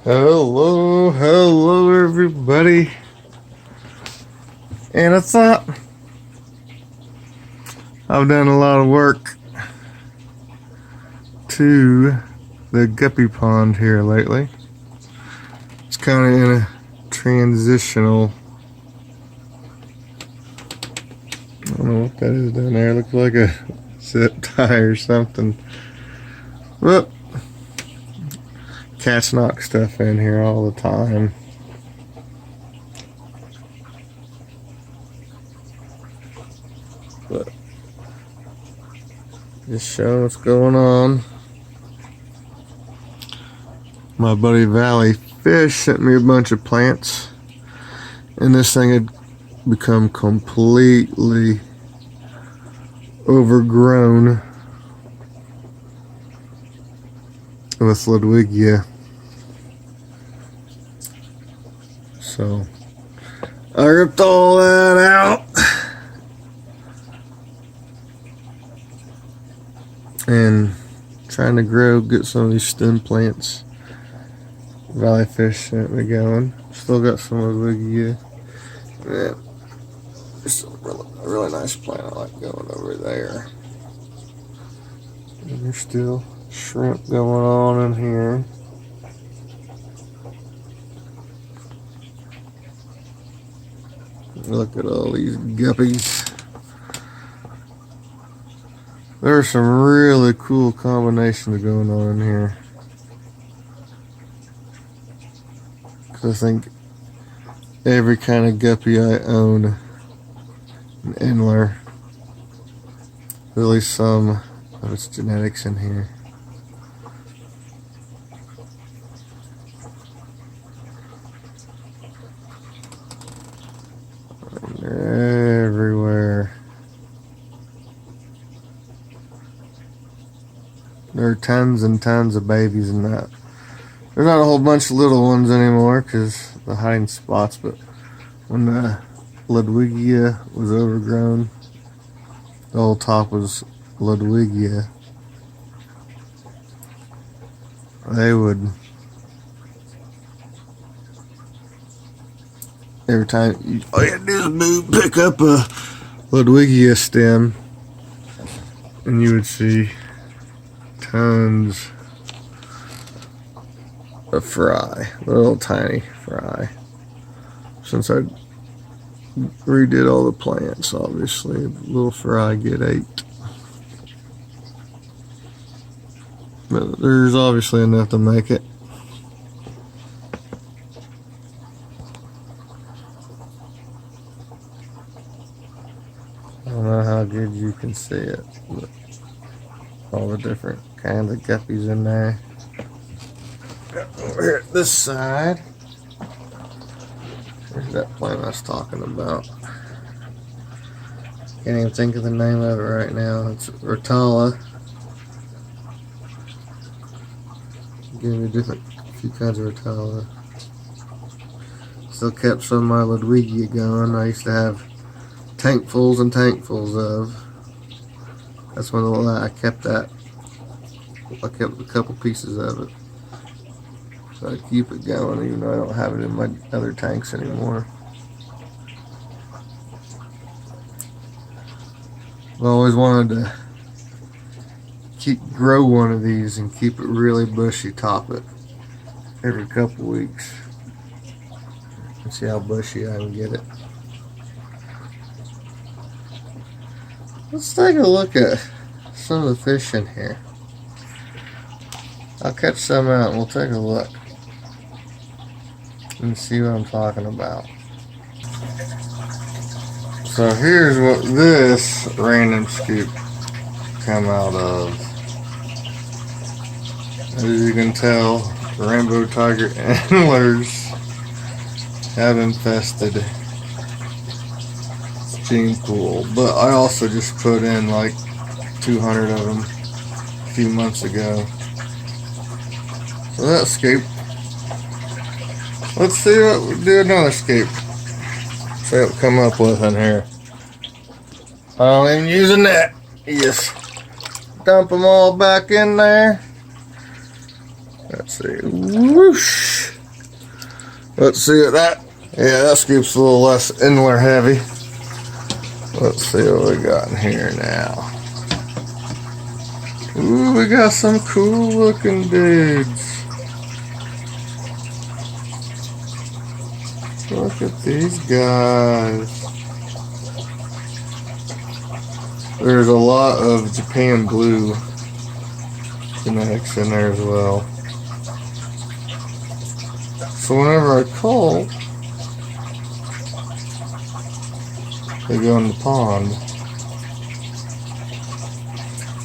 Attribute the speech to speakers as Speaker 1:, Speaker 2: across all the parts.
Speaker 1: Hello everybody. And I thought I've done a lot of work to the Guppy Pond here lately. It's kind of in a transitional, I don't know what that is down there. It looks like a zip tie or something. Whoop. Cats knock stuff in here all the time. But just showing what's going on. My buddy Valley Fish sent me a bunch of plants, and this thing had become completely overgrown with Ludwigia. So I ripped all that out and trying to get some of these stem plants. Valley Fish sent me going. Still got some Ludwigia. Yeah, there's a really nice plant I like going over there. And there's still shrimp going on in here. Look at all these guppies. There's some really cool combinations going on in here. Cause I think every kind of guppy I own, an Endler, really some of its genetics in here. They're everywhere. There are tons and tons of babies in that. There's not a whole bunch of little ones anymore because the hiding spots, but when the Ludwigia was overgrown, the whole top was Ludwigia, they would, every time all you had to do is pick up a Ludwigia stem and you would see tons of fry, little tiny fry. Since I redid all the plants, obviously, little fry get ate. But there's obviously enough to make it. I don't know how good you can see it, but all the different kinds of guppies in there. Over here at this side, there's that plant I was talking about. Can't even think of the name of it right now. It's Rotala. Give me a few kinds of Rotala. Still kept some of my Ludwigia going. I used to have tankfuls and tankfuls of. That's one of the I kept that. I kept a couple pieces of it. So I keep it going even though I don't have it in my other tanks anymore. I always wanted to grow one of these and keep it really bushy, top it every couple weeks. And see how bushy I can get it. Let's take a look at some of the fish in here. I'll catch some out and we'll take a look and see what I'm talking about. So here's what this random scoop come out of. As you can tell, rainbow tiger antlers have infested gene pool, but I also just put in like 200 of them a few months ago. So that escaped. Let's see what we do another escape. See what we come up with in here. I don't even use a net. You just dump them all back in there. Let's see. Whoosh. Let's see what that. Yeah, that scoop's a little less inler heavy. Let's see what we got in here now. Ooh, we got some cool looking dudes. Look at these guys. There's a lot of Japan blue genetics in there as well. So whenever I call, they go in the pond.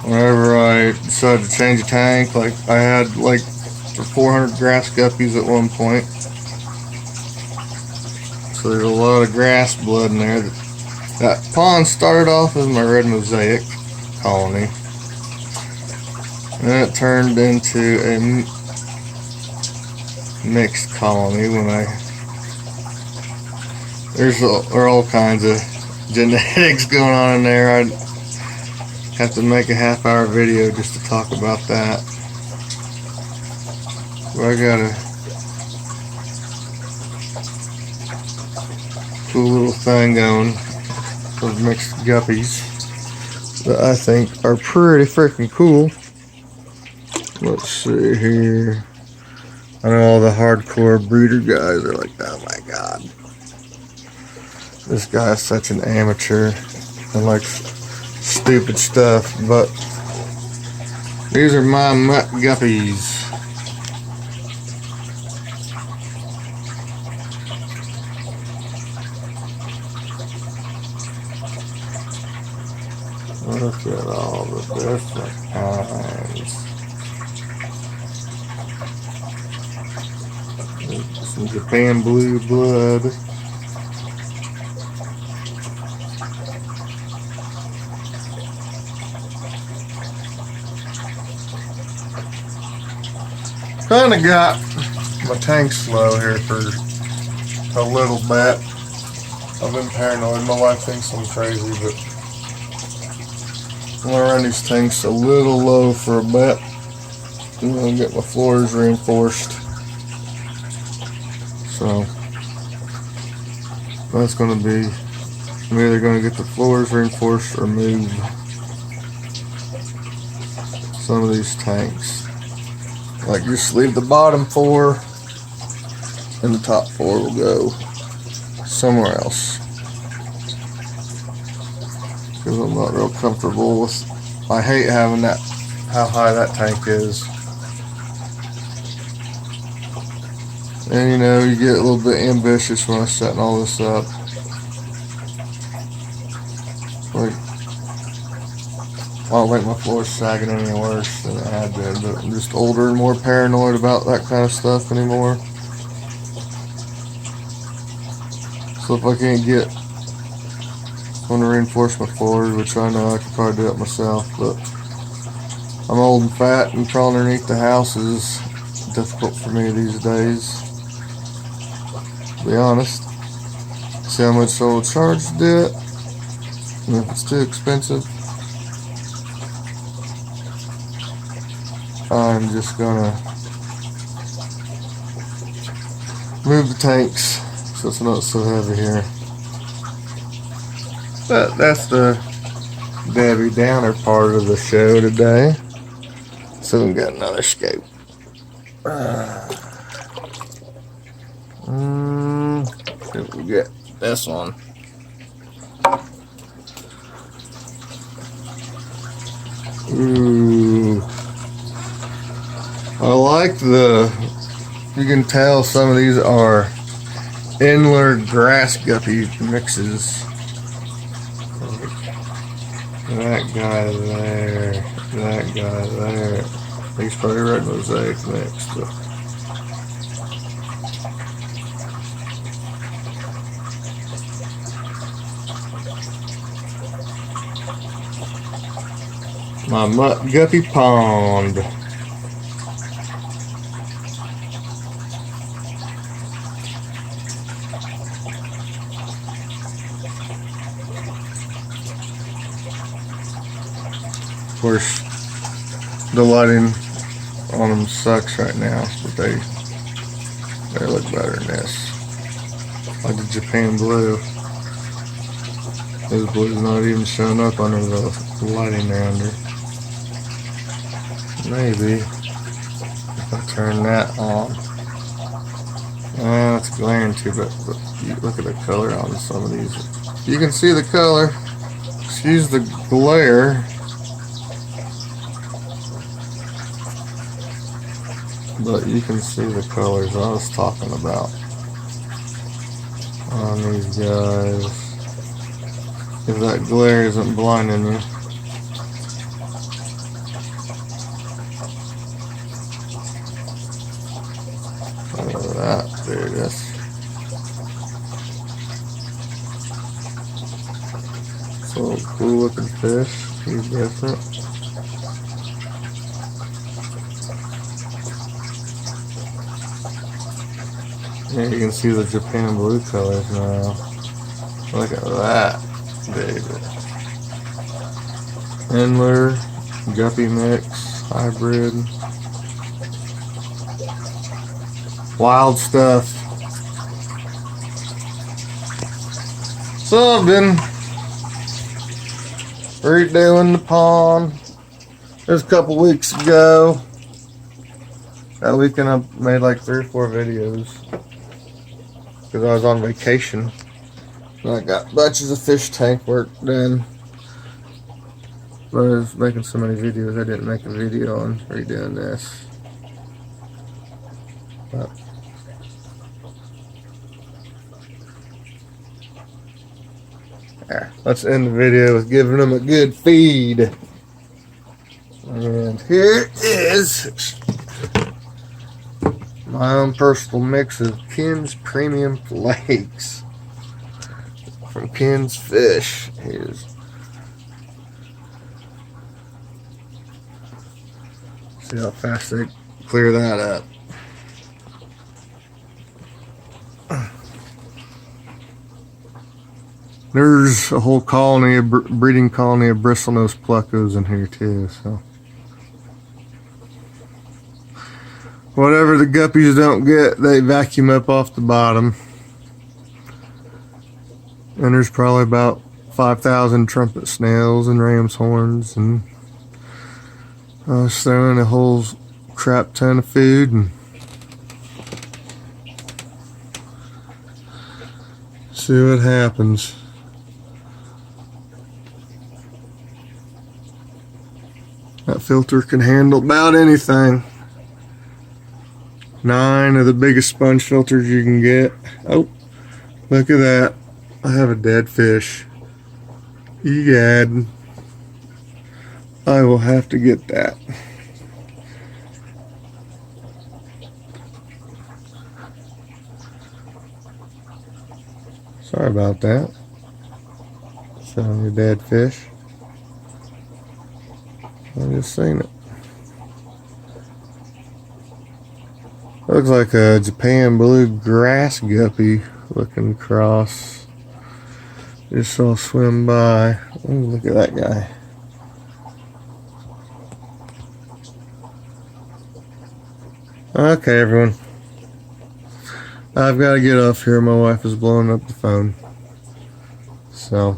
Speaker 1: Whenever I decide to change a tank, like I had like 400 grass guppies at one point. So there's a lot of grass blood in there. That pond started off as my red mosaic colony. And then it turned into a mixed colony when there are all kinds of genetics going on in there. I'd have to make a half-hour video just to talk about that. But I got a cool little thing going of mixed guppies that I think are pretty freaking cool. Let's see here. I know all the hardcore breeder guys are like, oh my god, this guy is such an amateur and like stupid stuff, but these are my mutt guppies. Look at all the different kinds. Some Japan blue blood. Kinda got my tank slow here for a little bit. I've been paranoid. My wife thinks I'm crazy, but I'm gonna run these tanks a little low for a bit. I'm gonna get my floors reinforced. So that's gonna be, I'm either gonna get the floors reinforced or move some of these tanks. Like just leave the bottom 4 and the top 4 will go somewhere else. Because I'm not real comfortable with, I hate having that, how high that tank is. And you know, you get a little bit ambitious when I'm setting all this up. Like, I don't think my floor's sagging any worse than it had been, but I'm just older and more paranoid about that kind of stuff anymore. So if I can't get, I want to reinforce my floors, which I know I could probably do it myself, but I'm old and fat and crawling underneath the house is difficult for me these days. To be honest. See how much I will charge to do it, and if it's too expensive, I'm just gonna move the tanks so it's not so heavy here. But that's the Debbie Downer part of the show today. So we got another scoop. We get this one. Ooh. I like you can tell some of these are inler grass guppy mixes. That guy there, that guy there. He's probably red mosaic mixed. But my mutt Guppy Pond. Of course, the lighting on them sucks right now, but They look better than this. Like the Japan blue. This blue's not even showing up under the lighting there under. Maybe if I turn that on. It's glaring too, but you look at the color on some of these. You can see the color. Excuse the glare. But you can see the colors I was talking about on these guys. If that glare isn't blinding you. Look at that, dude. That's so cool looking fish. He's different. Yeah, you can see the Japan blue colors now. Look at that, baby. Endler, guppy mix, hybrid. Wild stuff. So I've been redoing the pond. This a couple weeks ago. That weekend I made like 3 or 4 videos. Because I was on vacation. And I got bunches of fish tank work done. But I was making so many videos, I didn't make a video on redoing this. But there, let's end the video with giving them a good feed. And here it is. My own personal mix of Ken's Premium Flakes from Ken's Fish. Here's, see how fast they clear that up. There's a whole colony, breeding colony of bristlenose pluckos in here too. So whatever the guppies don't get, they vacuum up off the bottom. And there's probably about 5,000 trumpet snails and ram's horns, and I was throwing a whole crap ton of food and see what happens. That filter can handle about anything. 9 of the biggest sponge filters you can get. Oh, look at that. I have a dead fish. Egad. I will have to get that. Sorry about that. Showing you dead fish. I just seen it. Looks like a Japan blue grass guppy looking cross. Just saw swim by. Ooh, look at that guy. Okay, everyone. I've got to get off here. My wife is blowing up the phone. So,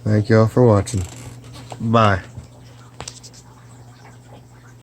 Speaker 1: thank y'all for watching. Bye.